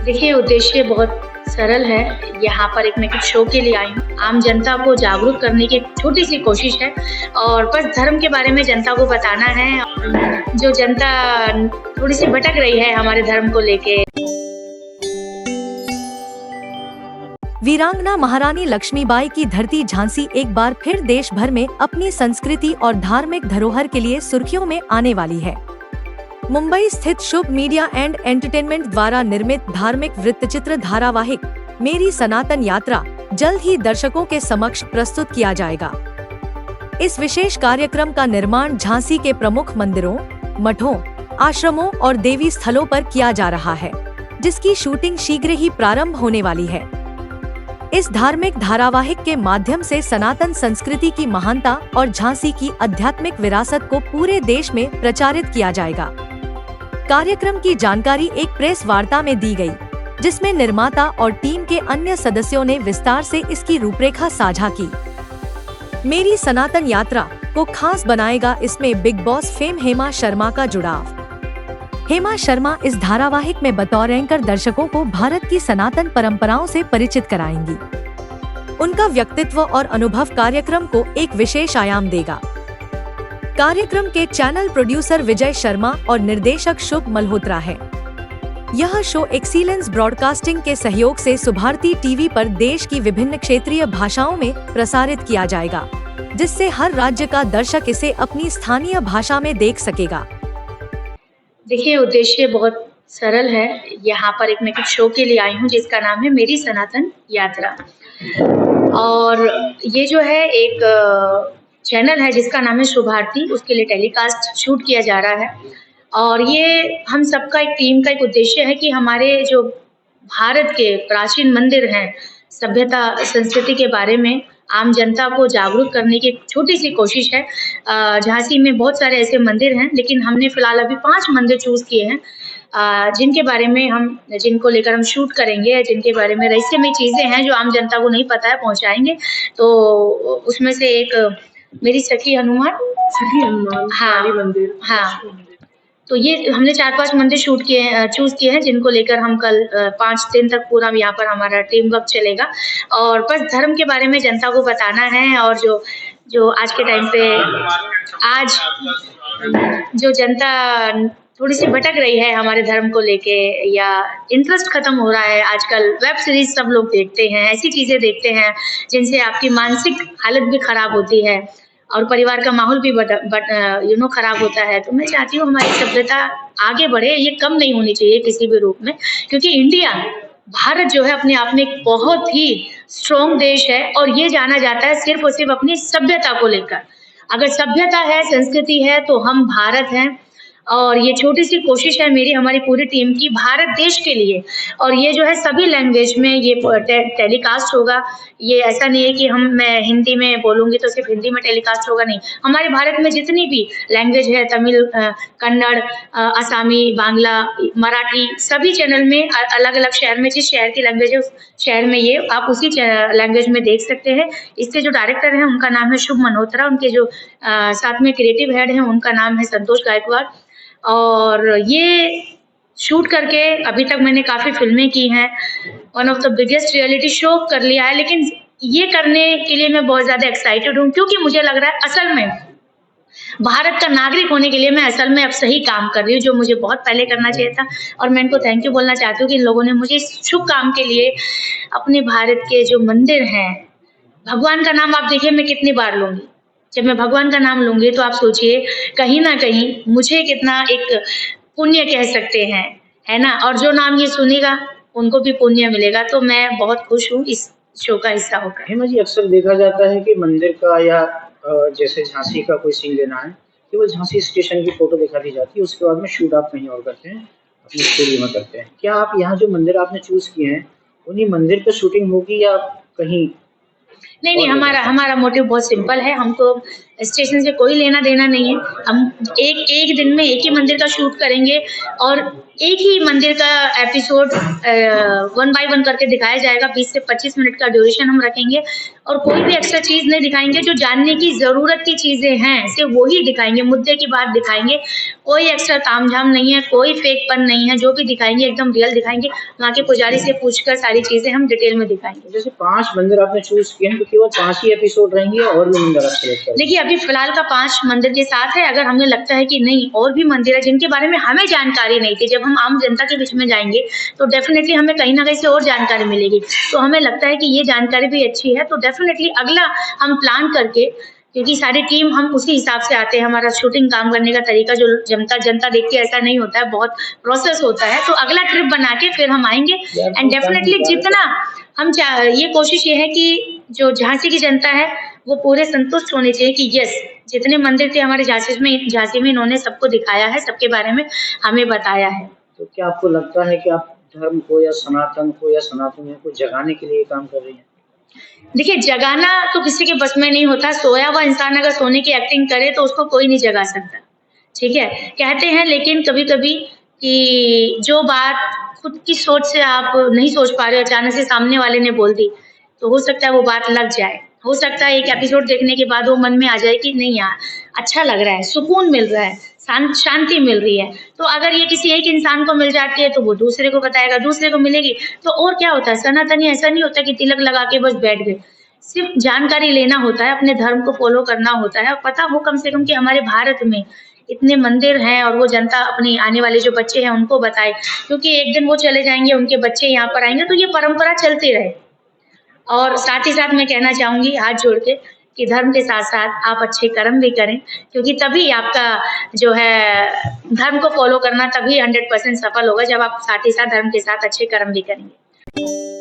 देखिए, उद्देश्य बहुत सरल है। यहाँ पर एक मैं कुछ शो के लिए आई हूँ। आम जनता को जागरूक करने की एक छोटी-सी कोशिश है और बस धर्म के बारे में जनता को बताना है। जो जनता थोड़ी-सी भटक रही है हमारे धर्म को लेके। वीरांगना महारानी लक्ष्मीबाई की धरती झांसी एक बार फिर देश भर में अपनी संस्कृति और धार्मिक धरोहर के लिए सुर्खियों में आने वाली है। मुंबई स्थित शुभ मीडिया एंड एंटरटेनमेंट द्वारा निर्मित धार्मिक वृत्तचित्र धारावाहिक मेरी सनातन यात्रा जल्द ही दर्शकों के समक्ष प्रस्तुत किया जाएगा। इस विशेष कार्यक्रम का निर्माण झांसी के प्रमुख मंदिरों, मठों, आश्रमों और देवी स्थलों पर किया जा रहा है, जिसकी शूटिंग शीघ्र ही प्रारंभ होने वाली है। इस धार्मिक धारावाहिक के माध्यम से सनातन संस्कृति की महानता और झांसी की आध्यात्मिक विरासत को पूरे देश में प्रचारित किया जाएगा। कार्यक्रम की जानकारी एक प्रेस वार्ता में दी गई, जिसमें निर्माता और टीम के अन्य सदस्यों ने विस्तार से इसकी रूपरेखा साझा की। मेरी सनातन यात्रा को खास बनाएगा इसमें big boss fame Hema Sharma का जुड़ाव। हेमा शर्मा इस धारावाहिक में बतौर एंकर दर्शकों को भारत की सनातन परंपराओं से परिचित कराएंगी। उनका व्यक्तित्व और अनुभव कार्यक्रम को एक विशेष आयाम देगा। कार्यक्रम के चैनल प्रोड्यूसर विजय शर्मा और निर्देशक शुभ मल्होत्रा है। यह शो एक्सीलेंस ब्रॉडकास्टिंग के सहयोग से सुभारती टीवी पर देश की विभिन्न क्षेत्रीय भाषाओं में प्रसारित किया जाएगा, जिससे हर राज्य का दर्शक इसे अपनी स्थानीय भाषा में देख सकेगा। देखिए, उद्देश्य बहुत सरल है। यहाँ पर एक मैं कुछ शो के लिए आई हूँ जिसका नाम है मेरी सनातन यात्रा। और ये जो है एक चैनल है जिसका नाम है सुभारती, उसके लिए टेलीकास्ट शूट किया जा रहा है। और ये हम सबका एक टीम का एक उद्देश्य है कि हमारे जो भारत के प्राचीन मंदिर हैं, सभ्यता संस्कृति के बारे में आम जनता को जागरूक करने की एक छोटी-सी कोशिश है। झांसी में बहुत सारे ऐसे मंदिर हैं, लेकिन हमने फिलहाल अभी 5 मंदिर चूज़ किए हैं, जिनको लेकर हम शूट करेंगे, जिनके बारे में रहस्यमय चीज़ें हैं जो आम जनता को नहीं पता है, पहुँचाएँगे। तो उसमें से एक मेरी सखी हनुमान हाँ, मंदिर हाँ। तो ये हमने 4-5 मंदिर चूज़ किए हैं, जिनको लेकर हम कल 5 दिन तक पूरा यहाँ पर हमारा टीम वर्क चलेगा। और बस धर्म के बारे में जनता को बताना है। और जो आज के टाइम पे आज जो जनता थोड़ी-सी भटक रही है हमारे धर्म को लेके, या इंटरेस्ट खत्म हो रहा है आजकल, वेब सीरीज़ सब लोग देखते हैं, ऐसी चीज़ें देखते हैं जिनसे आपकी मानसिक हालत भी खराब होती है और परिवार का माहौल भी खराब होता है। तो मैं चाहती हूँ हमारी सभ्यता आगे बढ़े, ये कम नहीं होनी चाहिए किसी भी रूप में, क्योंकि भारत जो है अपने आप में एक बहुत ही स्ट्रॉन्ग देश है और ये जाना जाता है सिर्फ और सिर्फ अपनी सभ्यता को लेकर। अगर सभ्यता है, संस्कृति है, तो हम भारत हैं। और ये छोटी-सी कोशिश है हमारी पूरी टीम की भारत देश के लिए। और ये जो है सभी लैंग्वेज में ये टेलीकास्ट होगा। ये ऐसा नहीं है कि मैं हिंदी में बोलूँगी तो सिर्फ हिंदी में टेलीकास्ट होगा, नहीं। हमारे भारत में जितनी भी लैंग्वेज है, तमिल, कन्नड़, असमी, बांग्ला, मराठी, सभी चैनल में अलग-अलग शहर में जिस शहर की लैंग्वेज है उस शहर में ये आप उसी लैंग्वेज में देख सकते हैं। इसके जो डायरेक्टर हैं उनका नाम है शुभ मल्होत्रा, उनके जो साथ में क्रिएटिव हेड हैं उनका नाम है संतोष गायकवाड़। और ये शूट करके अभी तक मैंने काफ़ी फ़िल्में की हैं, one of the biggest reality show कर लिया है, लेकिन ये करने के लिए मैं बहुत ज़्यादा एक्साइटेड हूँ, क्योंकि मुझे लग रहा है असल में भारत का नागरिक होने के लिए मैं असल में अब सही काम कर रही हूँ, जो मुझे बहुत पहले करना चाहिए था। और मैं इनको थैंक यू बोलना चाहती हूँ कि इन लोगों ने मुझे इस शुभ काम के लिए अपने भारत के जो मंदिर हैं, भगवान का नाम आप देखिए मैं कितनी बार लूँगी। जब मैं भगवान का नाम लूँगी तो आप सोचिए कहीं न कहीं मुझे कितना एक पुण्य कह सकते हैं, है ना? और जो नाम ये सुनेगा उनको भी पुण्य मिलेगा। तो मैं बहुत खुश हूँ इस शो का हिस्सा होकर। हेमा जी, अक्सर देखा जाता है कि मंदिर का या जैसे झांसी का कोई सीन लेना है, केवल झांसी स्टेशन की फोटो दिखा दी जाती है, उसके बाद में शूट आप कहीं और करते हैं, अपनी स्टूडियो में करते हैं। क्या आप यहाँ जो मंदिर आपने चूज़ किए हैं, उन्हीं मंदिर पे शूटिंग होगी या कहीं? नहीं, हमारा मोटिव बहुत सिंपल है। हमको स्टेशन से कोई लेना देना नहीं है। हम एक दिन में एक ही मंदिर का शूट करेंगे और एक ही मंदिर का एपिसोड 1 बाय 1 करके दिखाया जाएगा। 20 से 25 मिनट का ड्यूरेशन हम रखेंगे और कोई भी एक्स्ट्रा चीज़ नहीं दिखाएँगे। जो जानने की ज़रूरत की चीज़ें हैं, सिर्फ़ वो ही दिखाएँगे, मुद्दे की बात दिखाएँगे। कोई एक्स्ट्रा तामझाम नहीं है, कोई फेकपन नहीं है, जो भी दिखाएँगे एकदम रियल दिखाएँगे। वहाँ के पुजारी से पूछकर सारी चीज़ें हम डिटेल में दिखाएँगे। जैसे 5 मंदिर आपने चूज़ किए हैं, तो केवल 5 ही एपिसोड रहेंगे या और भी मंदिर आप सेलेक्ट करेंगे? देखिए, अभी फ़िलहाल का 5 मंदिर के साथ है। अगर हमें लगता है कि नहीं और भी मंदिर है जिनके बारे में हमें जानकारी नहीं थी, जब हम आम जनता के बीच में जाएँगे तो डेफ़िनेटली हमें कहीं न कहीं से और जानकारी मिलेगी। तो हमें लगता है कि ये जानकारी भी अच्छी है, तो डेफ़िनेटली अगला हम प्लान करके, क्योंकि सारी टीम हम उसी हिसाब से आते हैं। हमारा शूटिंग काम करने का तरीका जो जनता देखती है ऐसा नहीं होता है, बहुत प्रोसेस होता है। तो अगला ट्रिप बना के फिर हम आएँगे एंड डेफ़िनेटली जितना हम ये कोशिश ये है कि जो झांसी की जनता है वो पूरे संतुष्ट होने चाहिए कि यस, जितने मंदिर थे हमारे झांसी में इन्होंने सबको दिखाया है, सबके बारे में हमें बताया है। तो क्या आपको लगता है कि आप धर्म को या सनातनियों को जगाने के लिए ये काम कर रही हैं? देखिए, जगाना तो किसी के बस में नहीं होता। सोया हुआ इंसान अगर सोने की एक्टिंग करे तो उसको कोई नहीं जगा सकता, ठीक है? कहते हैं लेकिन कभी-कभी कि जो बात खुद की सोच से आप नहीं सोच पा रहे हो, अचानक से सामने वाले ने बोल दी, तो हो सकता है वो बात लग जाए। हो सकता है एक एपिसोड देखने के बाद वो मन में आ जाए कि नहीं यार, अच्छा लग रहा है, सुकून मिल रहा है, शांति मिल रही है। तो अगर ये किसी एक इंसान को मिल जाती है तो वो दूसरे को बताएगा, दूसरे को मिलेगी तो और क्या होता है, सनातनी ऐसा नहीं होता कि तिलक लगा के बस बैठ गए। सिर्फ़ जानकारी लेना होता है, अपने धर्म को फ़ॉलो करना होता है और पता हो कम से कम कि हमारे भारत में इतने मंदिर हैं और वो जनता अपनी आने वाले जो बच्चे हैं उनको बताए। क्योंकि एक दिन वो चले जाएँगे, उनके बच्चे यहाँ पर आएँगे तो ये परंपरा चलती रहे। और साथ ही साथ मैं कहना चाहूँगी हाथ जोड़ के कि धर्म के साथ-साथ आप अच्छे कर्म भी करें, क्योंकि तभी आपका जो है धर्म को फ़ॉलो करना तभी 100% सफल होगा जब आप साथ ही साथ धर्म के साथ अच्छे कर्म भी करेंगे।